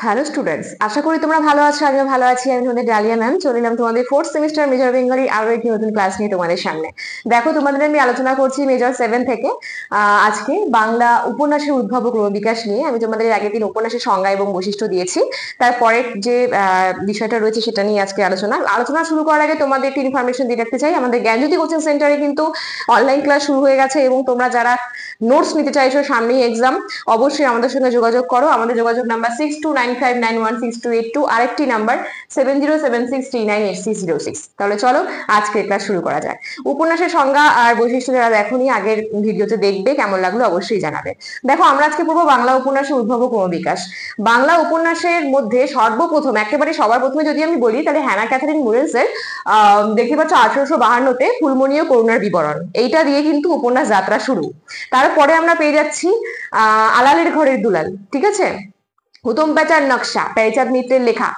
Hello students, আশা করি তোমরা ভালো আছো। আমিও ভালো আছি। আমি তোমাদের ডালিয়া ম্যাম চলে এলাম তোমাদের ফোর্থ সেমিস্টার মেজর বেঙ্গলি আরো একটি নতুন ক্লাস নিয়ে তোমাদের সামনে। দেখো, তোমাদের আমি আলোচনা করছি মেজর 7 থেকে। আজকে বাংলা উপন্যাসের উদ্ভব ও ক্রমবিকাশ নিয়ে। আমি তোমাদের আগের দিন উপন্যাসের সংজ্ঞা এবং বৈশিষ্ট্য দিয়েছি। তারপরের যে বিষয়টা রয়েছে সেটা নিয়ে আজকে আলোচনা শুরু করার আগে তোমাদের একটি ইনফরমেশন দিয়ে রাখতে চাই। আমাদের জ্ঞানজ্যোতি কোচিং সেন্টারে কিন্তু অনলাইন ক্লাস শুরু হয়ে গেছে এবং তোমরা যারা নোটস নিতে চাইছো, সামনেই এক্সাম, অবশ্যই আমাদের সঙ্গে যোগাযোগ করো। আমাদের যোগাযোগ নাম্বার 6295916282, আরেকটি নাম্বার 7076398606। তাহলে চলো আজকে ক্লাস শুরু করা যায়। উপন্যাসের সংজ্ঞা আর বৈশিষ্ট্য যারা দেখোনি আগের ভিডিওতে দেখবে, কেমন লাগলো অবশ্যই জানাবে। দেখো, আমরা আজকে পড়বো বাংলা উপন্যাসের উদ্ভব ও ক্রমবিকাশ। বাংলা উপন্যাসের মধ্যে সর্বপ্রথম, একেবারে সবার প্রথমে যদি আমি বলি, তাহলে হ্যানা ক্যাথারিন মুরেলসের দেখতে পাচ্ছ 1852-তে ফুলমণি ও করুণার বিবরণ, এইটা দিয়ে কিন্তু উপন্যাস যাত্রা শুরু। তারপরে আমরা পেয়ে যাচ্ছি আলালের ঘরের দুলাল, ঠিক আছে, হুতম প্যাঁচার নকশা, প্যারিচাঁদ মিত্রের লেখা,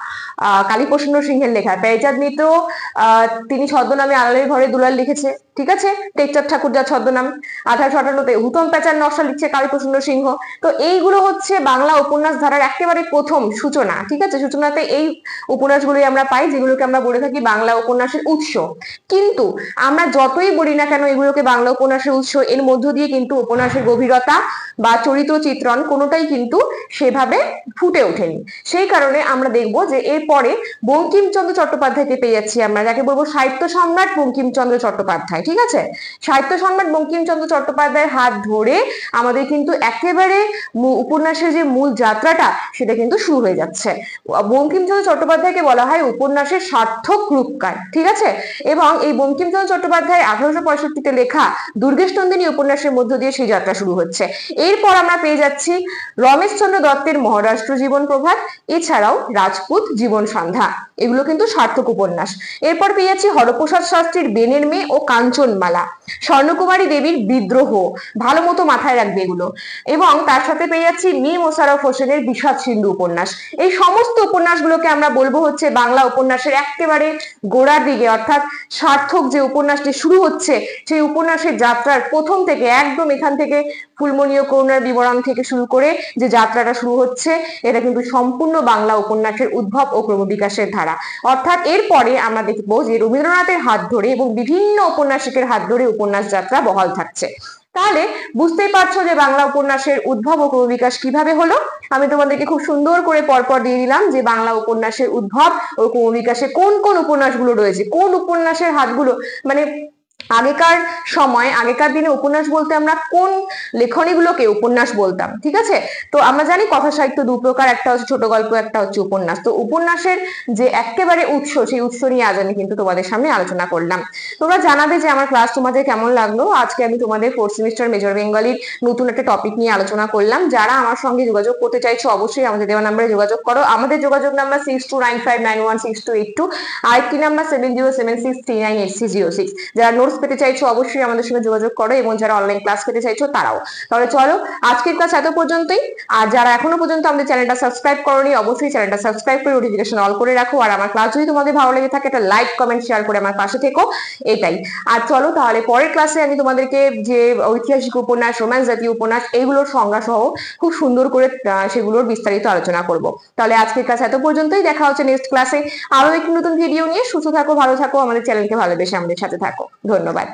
কালীপ্রসন্ন সিংহের লেখা। প্যারিচাঁদ মিত্র তিনি ছদ্মনামে আলালের ঘরে দুলাল লিখেছে, ঠিক আছে। টেকচাঁদ ঠাকুর যার ছদ্মনাম। 1858-তে হুতম প্যাঁচার নকশা লিখছে কালীপ্রসন্ন সিংহ। তো এইগুলো হচ্ছে বাংলা উপন্যাস ধারার একেবারে প্রথম সূচনা, ঠিক আছে। সূচনাতে এই উপন্যাসগুলোই আমরা পাই, যেগুলোকে আমরা বলে থাকি বাংলা উপন্যাসের উৎস। কিন্তু আমরা যতই বলি না কেন এগুলোকে বাংলা উপন্যাসের উৎস, এর মধ্য দিয়ে কিন্তু উপন্যাসের গভীরতা বা চরিত্র চিত্রণ কোনোটাই কিন্তু সেভাবে ফুটে ওঠেনি। সেই কারণে আমরা দেখবো যে এরপরে বঙ্কিমচন্দ্র চট্টোপাধ্যায়কে পেয়ে যাচ্ছি আমরা, যাকে বলবো সাহিত্য সম্রাট বঙ্কিমচন্দ্র চট্টোপাধ্যায়, ঠিক আছে। সাহিত্য সম্রাট বঙ্কিমচন্দ্র চট্টোপাধ্যায়ের হাত ধরে আমাদের কিন্তু একেবারে উপন্যাসের যে মূল যাত্রাটা সেটা কিন্তু শুরু হয়ে যাচ্ছে। বঙ্কিমচন্দ্র চট্টোপাধ্যায়কে বলা হয় উপন্যাসের সার্থক রূপকার, ঠিক আছে। এবং এই বঙ্কিমচন্দ্র চট্টোপাধ্যায় 1865-তে লেখা দুর্গেশনন্দিনী উপন্যাসের মধ্য দিয়ে সেই যাত্রা শুরু হচ্ছে। এরপর আমরা পেয়ে যাচ্ছি রমেশচন্দ্র দত্তের মহারাষ্ট্র জীবন প্রভাত, এছাড়াও রাজপুত জীবন সন্ধ্যা, এগুলো কিন্তু সার্থক উপন্যাস। এরপর পেয়ে যাচ্ছি হরপ্রসাদ শাস্ত্রীর বেনের মেয়ে ও কাঞ্চনমালা, স্বর্ণকুমারী দেবীর বিদ্রোহ, ভালো মতো মাথায় রাখবে এগুলো। এবং তার সাথে পেয়ে যাচ্ছি মীর মোশাররফ হোসেনের বিষাদ সিন্ধু উপন্যাস। এই সমস্ত উপন্যাসগুলোকে আমরা বলবো হচ্ছে বাংলা উপন্যাসের একেবারে গোড়ার দিকে, অর্থাৎ সার্থক যে উপন্যাসটি শুরু হচ্ছে সেই উপন্যাসের যাত্রার প্রথম থেকে, একদম এখান থেকে ফুলমণি ও করুণার বিবরণ থেকে শুরু করে যে যাত্রাটা শুরু হচ্ছে, এটা কিন্তু সম্পূর্ণ বাংলা উপন্যাসের উদ্ভব ও ক্রমবিকাশের ধারা। অর্থাৎ এরপরে আমরা দেখবো যে রবীন্দ্রনাথের হাত ধরে এবং বিভিন্ন ঔপন্যাসিকের হাত ধরে উপন্যাস যাত্রা বহাল থাকছে। তাহলে বুঝতেই পারছো যে বাংলা উপন্যাসের উদ্ভব ও ক্রমবিকাশ কিভাবে হলো। আমি তোমাদেরকে খুব সুন্দর করে পরপর দিয়ে দিলাম যে বাংলা উপন্যাসের উদ্ভব ও ক্রমবিকাশে কোন কোন উপন্যাসগুলো রয়েছে, কোন উপন্যাসের হাতগুলো, মানে আগেকার সময়, আগেকার দিনে উপন্যাস বলতে আমরা কোন লেখনীগুলোকে উপন্যাস বলতাম, ঠিক আছে। তো আমরা জানি কথা সাহিত্য দু প্রকার, একটা হচ্ছে ছোট গল্প, একটা হচ্ছে উপন্যাস। তো উপন্যাসের যে একেবারে উৎস, সেই উৎস নিয়ে আজ আমি কিন্তু তোমাদের সামনে আলোচনা করলাম। তোমরা জানাবে যে আমার ক্লাস তোমাদের কেমন লাগলো। আজকে আমি তোমাদের ফোর্থ সেমিস্টার মেজর বেঙ্গলির নতুন একটা টপিক নিয়ে আলোচনা করলাম। যারা আমার সঙ্গে যোগাযোগ করতে চাইছো অবশ্যই আমাদের দেওয়া নাম্বারে যোগাযোগ করো। আমাদের যোগাযোগ নাম্বার 6295916282, আরেকটি নাম্বার 7076398606। যারা নোটস পেতে চাইছো অবশ্যই আমাদের সঙ্গে যোগাযোগ করো, এবং যারা অনলাইন ক্লাস পেতে চাইছো তারাও। তাহলে চলো আজকের ক্লাস এত পর্যন্তই। আর যারা এখনো পর্যন্ত আমাদের চ্যানেলটা সাবস্ক্রাইব করোনি, অবশ্যই চ্যানেলটা সাবস্ক্রাইব করে নোটিফিকেশন অল করে রাখো। আর আমার ক্লাস যদি তোমাদের ভালো লেগে থাকে একটা লাইক কমেন্ট শেয়ার করে আমার পাশে থেকো, এটাই। আর চলো তাহলে পরের ক্লাসে আমি তোমাদেরকে যে ঐতিহাসিক উপন্যাস, রোম্যান্স জাতীয় উপন্যাস, এইগুলোর সংজ্ঞা সহ খুব সুন্দর করে সেগুলোর বিস্তারিত আলোচনা করব। তাহলে আজকের ক্লাস এত পর্যন্তই। দেখা হচ্ছে নেক্সট ক্লাসে আরো একটি নতুন ভিডিও নিয়ে। সুস্থ থাকো, ভালো থাকো, আমাদের চ্যানেলকে ভালোবেসে আমাদের সাথে থাকো। ধন্যবাদ।